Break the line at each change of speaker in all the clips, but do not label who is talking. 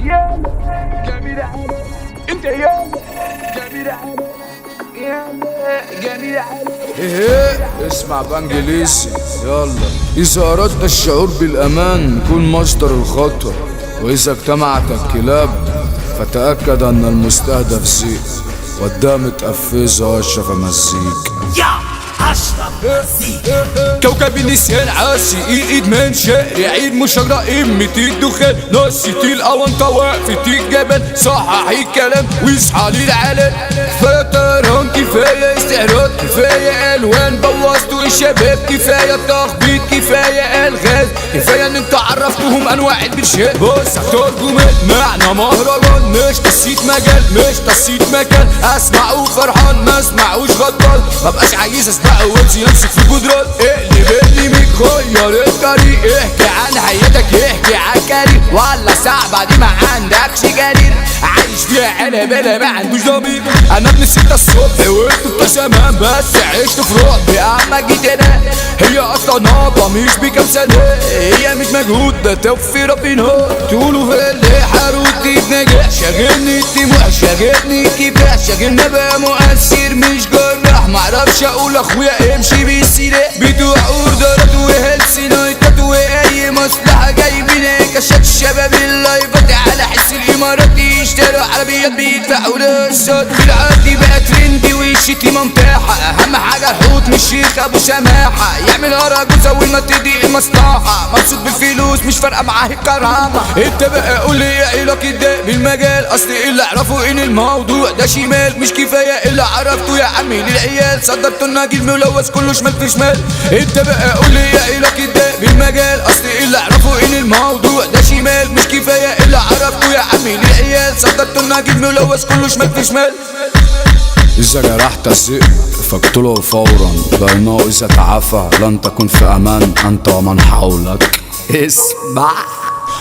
يا جميل عليك انت يا جميل عليك يا جميل عليك.
ايه اسمع بانجليزي يلا. إذا أردت الشعور بالأمان كن مصدر الخطر، وإذا اجتمعت الكلاب فتأكد أن المستهدف ذئب. قدام تقفزها واشرف مزيك كوكب النسيان عاسي ادمان شقري عيد مشاجرة قمة الدخان نسيتي الاونطة وقفت الجبل صحح الكلام واصحى للعلن. كفاية طيران كفاية استعراض كفاية الوان بوظتوا الشباب كفاية تخبيط كفاية الغاز كفاية ان انتوا عرفتوهم انواع البرشات. بص اختار جمال معنى مهرجان مش قصيت مجال مش قصيت مكان اسمعه فرحان ما اسمعوش غضبان مبقاش عايز اسبقه وامشي يمسك في جدران. اقلب اللي متغير الطريق احكي عن حياتك احكي عن كارير ولا صعبة دي ما عندكش جرير عايش فيها حالة بلا ما عندوش ضمير. انا ابن 6 الصبح وانتوا بتوع زمان بس عشت في رعب اما جيت انا هي اصلا نابة مش بكام سنة هي مش مجهود ده توفيق ربنا تقولوا في اللي حاروتي بنجاح شاغلني الطموح شاغلني الكفاح شاغلنا بقى مؤثر مش جراح معرفش اقول اخويا امشي بالسلاح بتوع اوردرات وهيلث نايتات واي مصلحة جايبين كشات الشباب اللايفات على حس الامارات يشتروا عربيات بيدفعوا للصوت بالعادي بقى ترندي والشتيمة متاحة اهم حاجة الحوت مش شيخ ابو سماحة يعمل اراجوز اول ما تضيق المصلحة مبسوط بالفلوس مش فارقة معاه الكرامة. انت بقى قول لي ايه علاقة ده بالمجال اصل اللي اعرفه ان الموضوع ده شمال مش كفاية اللي عرفته يا عمي للعيال صدرتوا الناجي الملوث كله شمال في شمال. انت بقى قول لي ايه علاقة ده بالمجال اصل اللي اعرفه ان الموضوع ده شمال مش كفاية اللي عرفته يا عمي للعيال صدرتوا الناجي الملوث كله شمال في شمال. إذا جرحت الذئب فاقتله فورا لأنه إذا تعافى لن تكن في أمان أنت ومن حولك. اسمع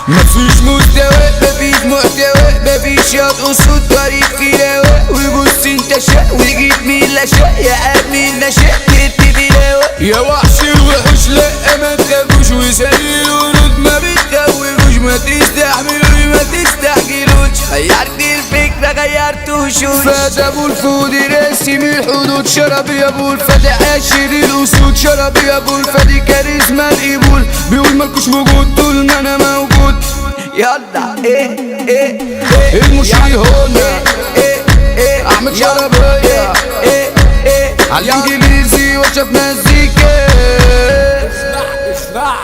مفيش مستوى مفيش محتوى مفيش ياض اسود طريق في الهوا وبص انت شاء وجيت مين لا شاء يا عمي النشاء ترتب الهوا يا وحش الوحوش لا ما تخافوش وزي الورود ما بتخوفوش ما تستحملوش ما تستعجلوش غيرت الفكرة غيرت وشوش فات ابو الفود راسم الحدود شرب يا ابو الفتى عاشر الاسود شرب يا ابو الفتى كاريزما القبول بيقول مالكوش وجود طول ما انا موجود. يلا ايه المشي هنا احمد شربية على الانجليزي وشاف مزيكا. اسمع